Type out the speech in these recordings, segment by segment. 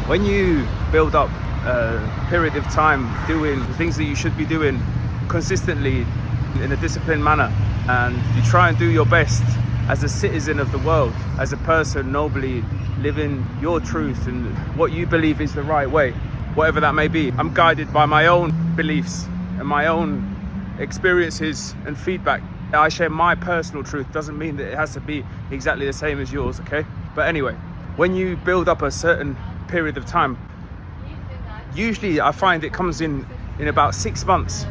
When you build up a period of time doing the things that you should be doing consistently in a disciplined manner, and you try and do your best as a citizen of the world, as a person nobly living your truth and what you believe is the right way, whatever that may be. I'm guided by my own beliefs and my own experiences and feedback. I share my personal truth, doesn't mean that it has to be exactly the same as yours, okay? But anyway, when you build up a certain period of time, usually I find it comes in about 6 months.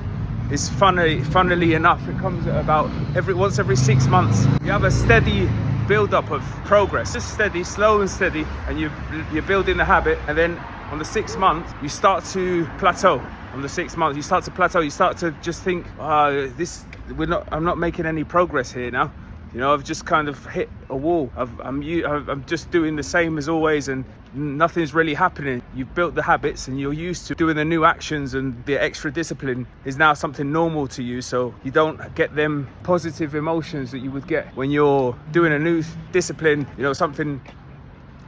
It's funnily enough, it comes at about once every 6 months. You have a steady build-up of progress, just steady, slow and steady, and you're building the habit. And then on the 6th month, you start to plateau. On the 6th month, you start to plateau. You start to just think, I'm not making any progress here now. You know, I've just kind of hit a wall. I'm just doing the same as always, and nothing's really happening. You've built the habits, and you're used to doing the new actions, and the extra discipline is now something normal to you. So you don't get them positive emotions that you would get when you're doing a new discipline. You know, something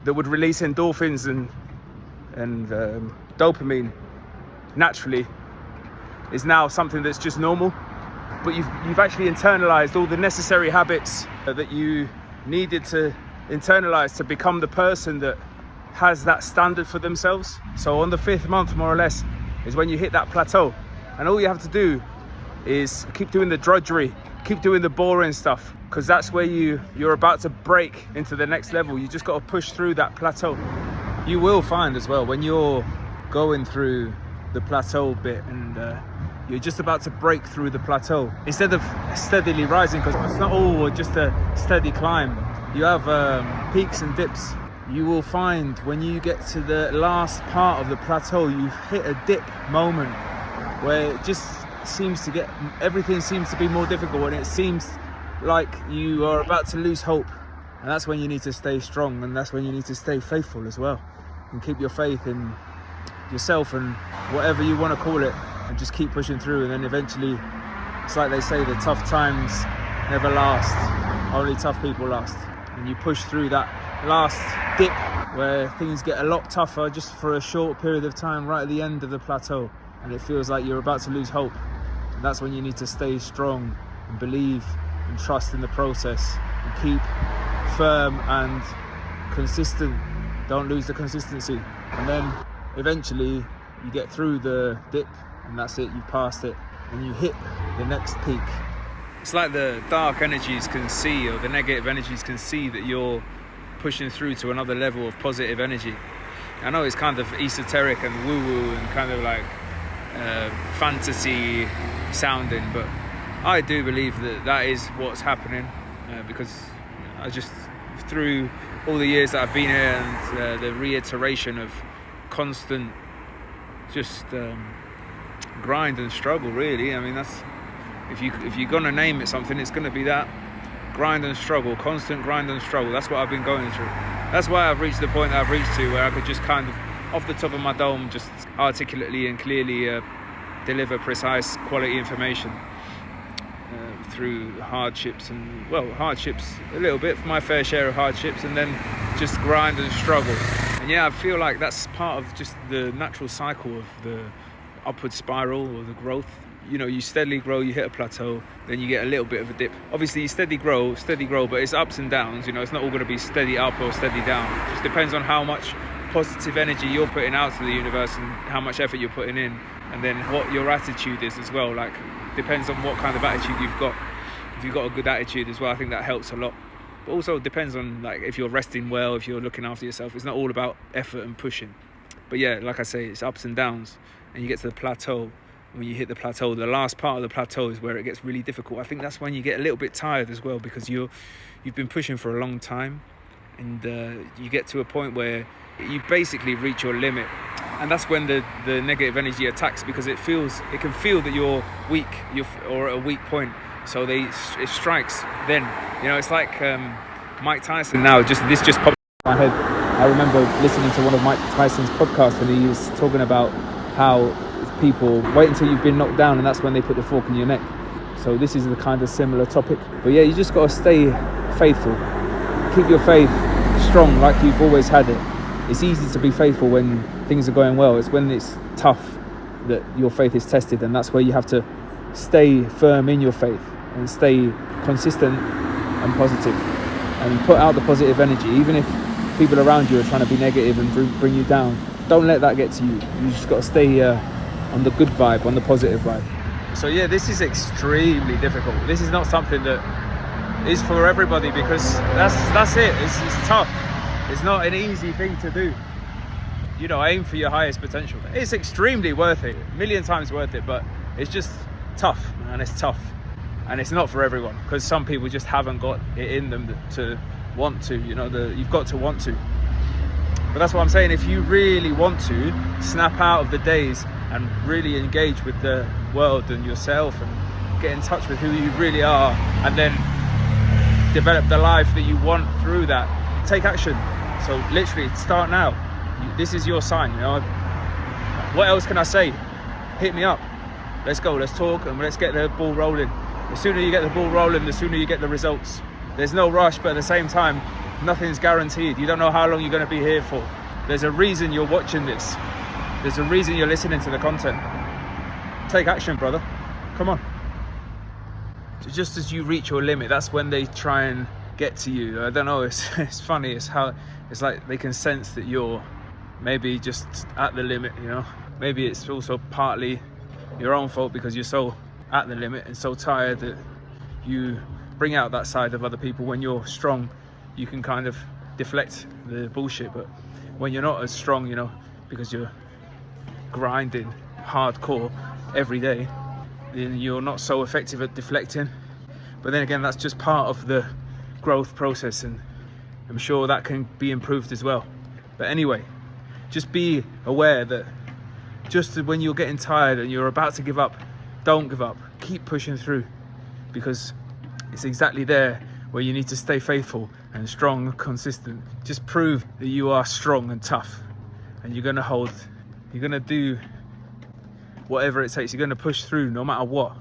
that would release endorphins and dopamine naturally is now something that's just normal. But you've actually internalized all the necessary habits that you needed to internalize to become the person that has that standard for themselves. So on the 5th month, more or less, is when you hit that plateau. And all you have to do is keep doing the drudgery, keep doing the boring stuff, because that's where you're about to break into the next level. You just got to push through that plateau. You will find as well, when you're going through the plateau bit and you're just about to break through the plateau, instead of steadily rising, because it's not all just a steady climb, you have peaks and dips. You will find when you get to the last part of the plateau, you hit a dip moment where it just everything seems to be more difficult, and it seems like you are about to lose hope. And that's when you need to stay strong, and that's when you need to stay faithful as well, and keep your faith in yourself and whatever you want to call it, and just keep pushing through. And then eventually, it's like they say, the tough times never last, only tough people last. And you push through that last dip where things get a lot tougher just for a short period of time, right at the end of the plateau, and it feels like you're about to lose hope. And that's when you need to stay strong and believe and trust in the process, and keep firm and consistent. Don't lose the consistency. And then eventually you get through the dip, and that's it, you passed it, and you hit the next peak. It's like the dark energies can see, or the negative energies can see, that you're pushing through to another level of positive energy. I know it's kind of esoteric and woo-woo and kind of like fantasy sounding, but I do believe that is what's happening, because I just, through all the years that I've been here, and the reiteration of constant just grind and struggle, really. I mean, that's, if you're gonna name it something, it's gonna be that. Grind and struggle, constant grind and struggle. That's what I've been going through. That's why I've reached the point that I've reached to, where I could just kind of, off the top of my dome, just articulately and clearly deliver precise quality information through hardships, and hardships a little bit, my fair share of hardships, and then just grind and struggle. And yeah, I feel like that's part of just the natural cycle of the upward spiral, or the growth. You know, you steadily grow, you hit a plateau, then you get a little bit of a dip. Obviously you steady grow, but it's ups and downs. You know, it's not all going to be steady up or steady down. It just depends on how much positive energy you're putting out to the universe, and how much effort you're putting in, and then what your attitude is as well. Like, depends on what kind of attitude you've got. If you've got a good attitude as well, I think that helps a lot. But also it depends on, like, if you're resting well, if you're looking after yourself. It's not all about effort and pushing. But yeah, like I say, it's ups and downs, and you get to the plateau. When you hit the plateau, the last part of the plateau is where it gets really difficult. I think that's when you get a little bit tired as well, because you've been pushing for a long time, and you get to a point where you basically reach your limit, and that's when the negative energy attacks, because it can feel that you're weak, or at a weak point. So it strikes then. You know, it's like Mike Tyson. Now this just popped in my head. I remember listening to one of Mike Tyson's podcasts, and he was talking about how people wait until you've been knocked down, and that's when they put the fork in your neck. So this is the kind of similar topic. But yeah, you just got to stay faithful. Keep your faith strong like you've always had it. it's easy to be faithful when things are going well. It's when it's tough that your faith is tested, and that's where you have to stay firm in your faith and stay consistent and positive and put out the positive energy. Even if people around you are trying to be negative and bring you down, don't let that get to you. You just got to stay on the good vibe, on the positive vibe. So yeah, this is extremely difficult. This is not something that is for everybody, because that's it. It's tough. It's not an easy thing to do. You know, aim for your highest potential. It's extremely worth it, a million times worth it, but it's just tough, man. It's tough, and it's not for everyone, because some people just haven't got it in them to want to. You know, you've got to want to. But that's what I'm saying. If you really want to snap out of the days and really engage with the world and yourself and get in touch with who you really are, and then develop the life that you want through that, take action. So literally start now. This is your sign, you know. What else can I say? Hit me up. Let's go, let's talk, and let's get the ball rolling. The sooner you get the ball rolling, the sooner you get the results. There's no rush, but at the same time, nothing's guaranteed. You don't know how long you're going to be here for. There's a reason you're watching this. There's a reason you're listening to the content. Take action, brother. Come on. So just as you reach your limit, that's when they try and get to you. I don't know, it's funny. It's like they can sense that you're maybe just at the limit, you know. Maybe it's also partly your own fault, because you're so at the limit and so tired that you bring out that side of other people. When you're strong, you can kind of deflect the bullshit, but when you're not as strong, you know, because you're grinding hardcore every day, then you're not so effective at deflecting. But then again, that's just part of the growth process, and I'm sure that can be improved as well. But anyway, just be aware that just when you're getting tired and you're about to give up, don't give up. Keep pushing through, because it's exactly there where you need to stay faithful and strong and consistent. Just prove that you are strong and tough, and you're gonna do whatever it takes. You're gonna push through no matter what.